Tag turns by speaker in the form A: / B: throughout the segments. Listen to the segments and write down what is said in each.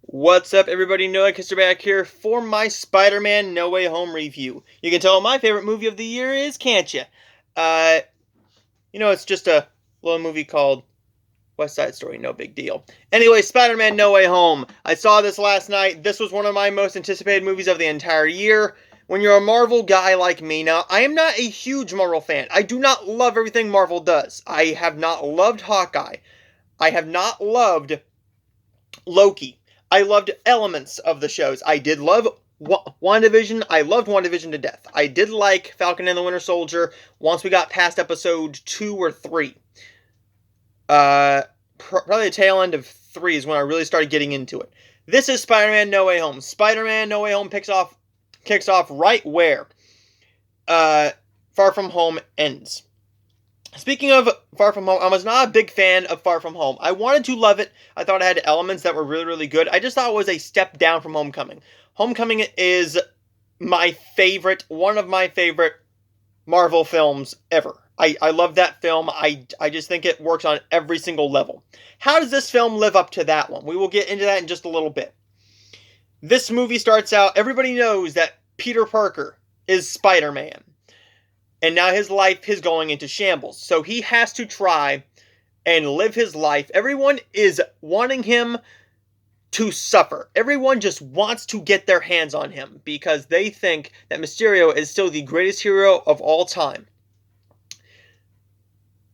A: What's up, everybody? Noah Kister back here for my Spider-Man No Way Home review. You can tell what my favorite movie of the year is, can't you? Uh, it's just a little movie called West Side Story, no big deal. Anyway, Spider-Man No Way Home. I saw this last night. This was one of my most anticipated movies of the entire year. When you're a Marvel guy like me, now, I am not a huge Marvel fan. I do not love everything Marvel does. I have not loved Hawkeye. I have not loved Loki. I loved elements of the shows. I did love WandaVision. I loved WandaVision to death. I did like Falcon and the Winter Soldier once we got past episode 2 or 3. Probably the tail end of 3 is when I really started getting into it. This is Spider-Man No Way Home. Spider-Man No Way Home kicks off right where Far From Home ends. Speaking of Far From Home, I was not a big fan of Far From Home. I wanted to love it. I thought it had elements that were really, really good. I just thought it was a step down from Homecoming. Homecoming is one of my favorite Marvel films ever. I love that film. I just think it works on every single level. How does this film live up to that one? We will get into that in just a little bit. This movie starts out, everybody knows that Peter Parker is Spider-Man. And now his life is going into shambles. So he has to try and live his life. Everyone is wanting him to suffer. Everyone just wants to get their hands on him because they think that Mysterio is still the greatest hero of all time.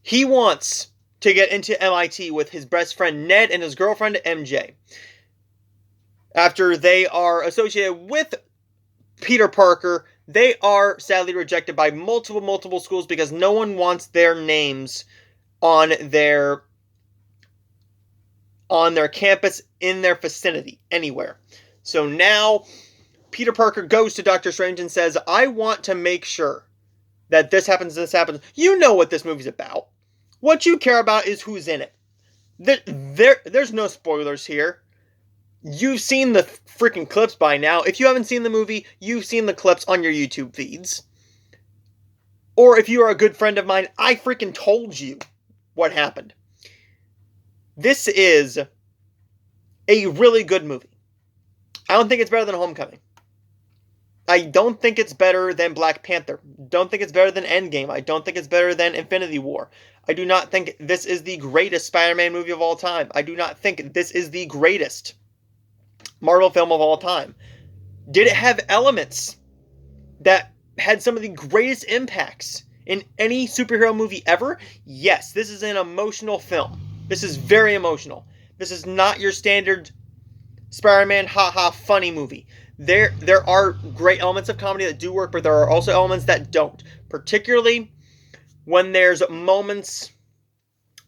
A: He wants to get into MIT with his best friend Ned and his girlfriend MJ. After they are associated with Peter Parker, they are sadly rejected by multiple schools because no one wants their names on their campus, in their vicinity, anywhere. So now Peter Parker goes to Doctor Strange and says, I want to make sure that this happens. You know what this movie's about. What you care about is who's in it. There's no spoilers here. You've seen the freaking clips by now. If you haven't seen the movie, you've seen the clips on your YouTube feeds. Or if you are a good friend of mine, I freaking told you what happened. This is a really good movie. I don't think it's better than Homecoming. I don't think it's better than Black Panther. Don't think it's better than Endgame. I don't think it's better than Infinity War. I do not think this is the greatest Spider-Man movie of all time. I do not think this is the greatest Marvel film of all time. Did it have elements that had some of the greatest impacts in any superhero movie ever? Yes, this is an emotional film. This is very emotional. This is not your standard Spider-Man haha funny movie. There are great elements of comedy that do work, but there are also elements that don't. Particularly when there's moments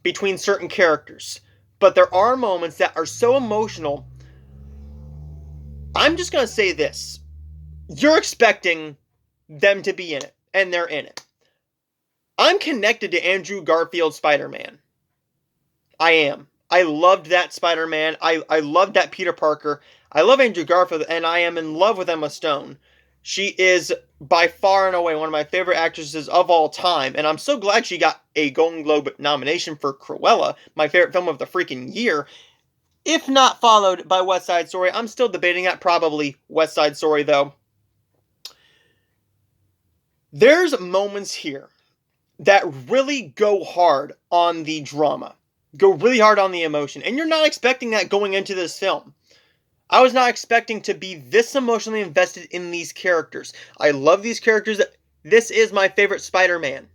A: between certain characters. But there are moments that are so emotional. I'm just going to say this. You're expecting them to be in it, and they're in it. I'm connected to Andrew Garfield's Spider-Man. I am. I loved that Spider-Man. I loved that Peter Parker. I love Andrew Garfield, and I am in love with Emma Stone. She is by far and away one of my favorite actresses of all time, and I'm so glad she got a Golden Globe nomination for Cruella, my favorite film of the freaking year. If not followed by West Side Story, I'm still debating that. Probably West Side Story, though. There's moments here that really go hard on the drama. Go really hard on the emotion. And you're not expecting that going into this film. I was not expecting to be this emotionally invested in these characters. I love these characters. This is my favorite Spider-Man.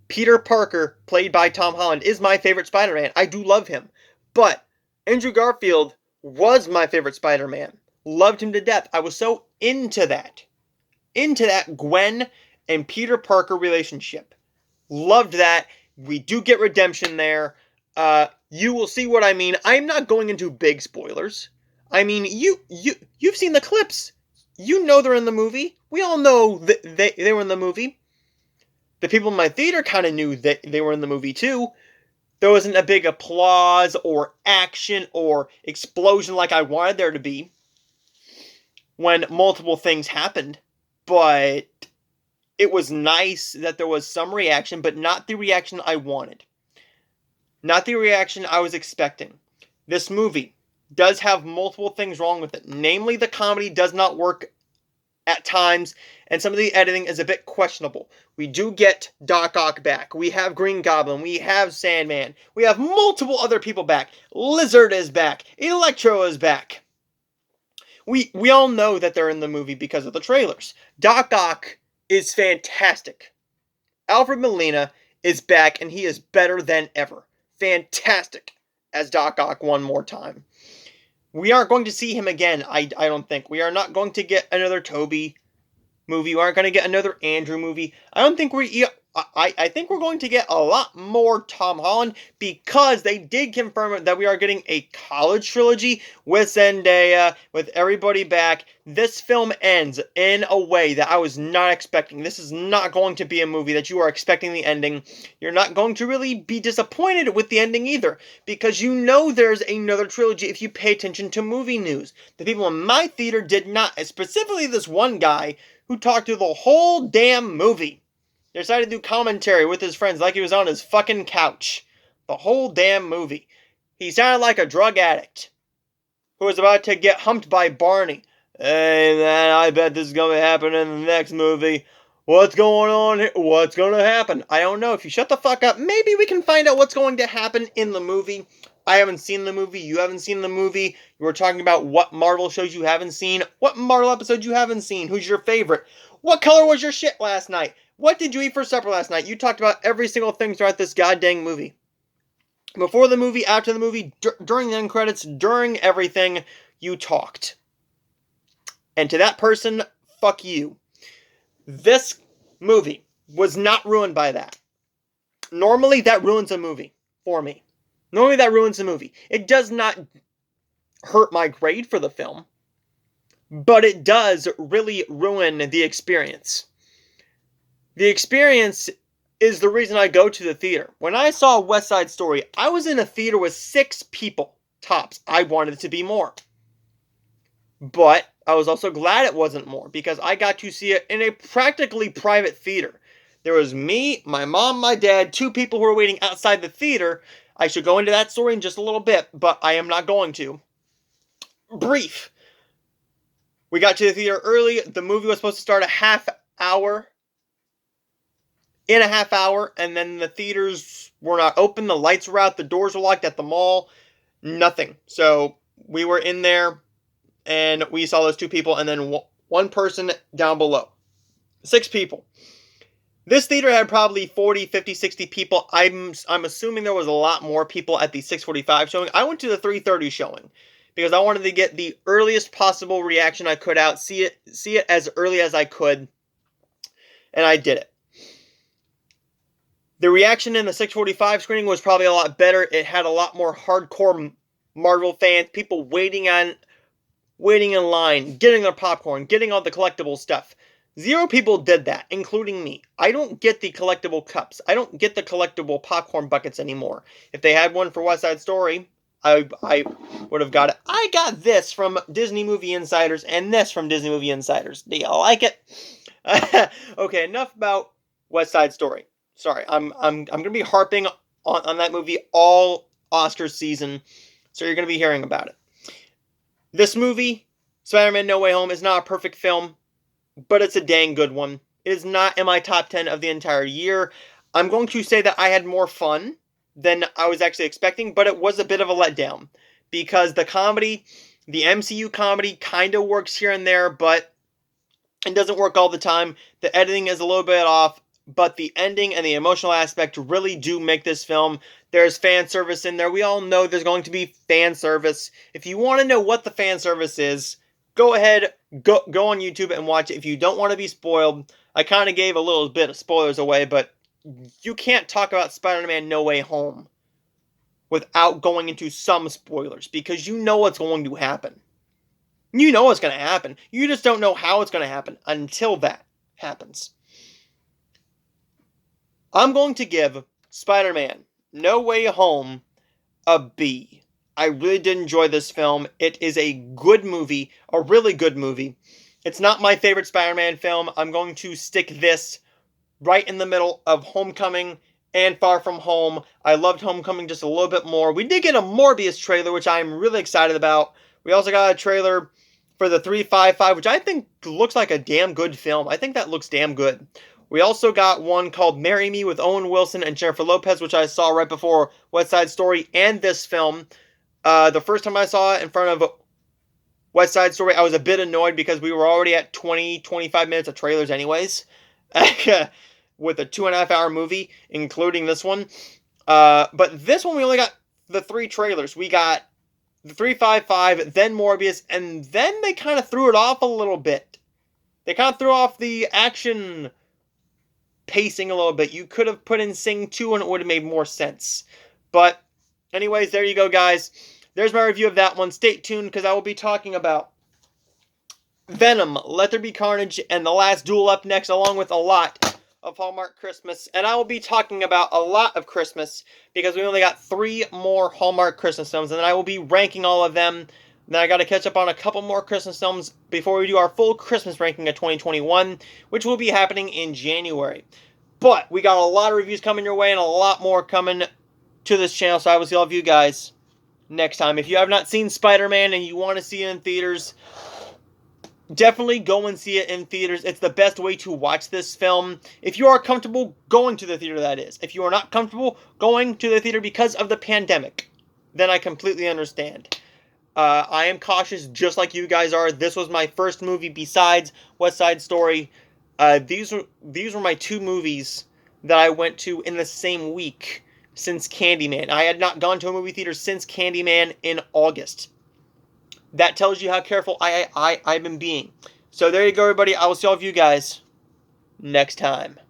A: Peter Parker, played by Tom Holland, is my favorite Spider-Man. I do love him. But Andrew Garfield was my favorite Spider-Man. Loved him to death. I was so into that. Into that Gwen and Peter Parker relationship. Loved that. We do get redemption there. You will see what I mean. I'm not going into big spoilers. I mean, you've seen the clips. You know they're in the movie. We all know that they were in the movie. The people in my theater kind of knew that they were in the movie too. There wasn't a big applause or action or explosion like I wanted there to be when multiple things happened. But it was nice that there was some reaction, but not the reaction I wanted. Not the reaction I was expecting. This movie does have multiple things wrong with it. Namely, the comedy does not work at times, and some of the editing is a bit questionable. We do get Doc Ock back. We have Green Goblin. We have Sandman. We have multiple other people back. Lizard is back. Electro is back. We all know that they're in the movie because of the trailers. Doc Ock is fantastic. Alfred Molina is back, and he is better than ever. Fantastic as Doc Ock one more time. We aren't going to see him again, I don't think. We are not going to get another Toby movie. We aren't going to get another Andrew movie. I think we're going to get a lot more Tom Holland, because they did confirm that we are getting a college trilogy with Zendaya, with everybody back. This film ends in a way that I was not expecting. This is not going to be a movie that you are expecting the ending. You're not going to really be disappointed with the ending either, because you know there's another trilogy if you pay attention to movie news. The people in my theater did not, specifically this one guy who talked through the whole damn movie. Decided to do commentary with his friends like he was on his fucking couch. The whole damn movie. He sounded like a drug addict who was about to get humped by Barney. Hey man, I bet this is going to happen in the next movie. What's going on here? What's going to happen? I don't know. If you shut the fuck up, maybe we can find out what's going to happen in the movie. I haven't seen the movie. You haven't seen the movie. You were talking about what Marvel shows you haven't seen. What Marvel episodes you haven't seen. Who's your favorite? What color was your shit last night? What did you eat for supper last night? You talked about every single thing throughout this goddamn movie. Before the movie, after the movie, during the end credits, during everything, you talked. And to that person, fuck you. This movie was not ruined by that. Normally, that ruins a movie for me. Normally, that ruins a movie. It does not hurt my grade for the film, but it does really ruin the experience. The experience is the reason I go to the theater. When I saw West Side Story, I was in a theater with 6 people, tops. I wanted it to be more. But I was also glad it wasn't more, because I got to see it in a practically private theater. There was me, my mom, my dad, 2 people who were waiting outside the theater. I should go into that story in just a little bit, but I am not going to. Brief. We got to the theater early. The movie was supposed to start a half hour. In a half hour, and then the theaters were not open, the lights were out, the doors were locked at the mall, nothing. So we were in there, and we saw those 2 people, and then one person down below. 6 people. This theater had probably 40, 50, 60 people. I'm assuming there was a lot more people at the 6:45 showing. I went to the 3:30 showing, because I wanted to get the earliest possible reaction I could out, see it as early as I could, and I did it. The reaction in the 6:45 screening was probably a lot better. It had a lot more hardcore Marvel fans, people waiting in line, getting their popcorn, getting all the collectible stuff. 0 people did that, including me. I don't get the collectible cups. I don't get the collectible popcorn buckets anymore. If they had one for West Side Story, I would have got it. I got this from Disney Movie Insiders and this from Disney Movie Insiders. Do y'all like it? Okay, enough about West Side Story. Sorry, I'm going to be harping on that movie all Oscar season, so you're going to be hearing about it. This movie, Spider-Man No Way Home, is not a perfect film, but it's a dang good one. It is not in my top 10 of the entire year. I'm going to say that I had more fun than I was actually expecting, but it was a bit of a letdown, because the comedy, the MCU comedy, kind of works here and there, but it doesn't work all the time. The editing is a little bit off. But the ending and the emotional aspect really do make this film. There's fan service in there. We all know there's going to be fan service. If you want to know what the fan service is, go ahead, go on YouTube and watch it. If you don't want to be spoiled, I kind of gave a little bit of spoilers away, but you can't talk about Spider-Man No Way Home without going into some spoilers, because you know what's going to happen. You know what's going to happen. You just don't know how it's going to happen until that happens. I'm going to give Spider-Man No Way Home a B. I really did enjoy this film. It is a good movie, a really good movie. It's not my favorite Spider-Man film. I'm going to stick this right in the middle of Homecoming and Far From Home. I loved Homecoming just a little bit more. We did get a Morbius trailer, which I'm really excited about. We also got a trailer for the 355, which I think looks like a damn good film. I think that looks damn good. We also got one called Marry Me with Owen Wilson and Jennifer Lopez, which I saw right before West Side Story and this film. The first time I saw it in front of West Side Story, I was a bit annoyed because we were already at 25 minutes of trailers anyways. With a 2.5 hour movie, including this one. But this one we only got the 3 trailers. We got the 355, then Morbius, and then they kind of threw it off a little bit. They kind of threw off the action pacing a little bit. You could have put in Sing 2 and it would have made more sense. But anyways, there you go, guys. There's my review of that one. Stay tuned because I will be talking about Venom, Let There Be Carnage, and The Last Duel up next, along with a lot of Hallmark Christmas. And I will be talking about a lot of Christmas because we only got 3 more Hallmark Christmas films, and then I will be ranking all of them. Then I got to catch up on a couple more Christmas films before we do our full Christmas ranking of 2021, which will be happening in January. But we got a lot of reviews coming your way and a lot more coming to this channel, so I will see all of you guys next time. If you have not seen Spider-Man and you want to see it in theaters, definitely go and see it in theaters. It's the best way to watch this film. If you are comfortable going to the theater, that is. If you are not comfortable going to the theater because of the pandemic, then I completely understand. I am cautious just like you guys are. This was my first movie besides West Side Story. These were my 2 movies that I went to in the same week since Candyman. I had not gone to a movie theater since Candyman in August. That tells you how careful I've been being. So there you go, everybody. I will see all of you guys next time.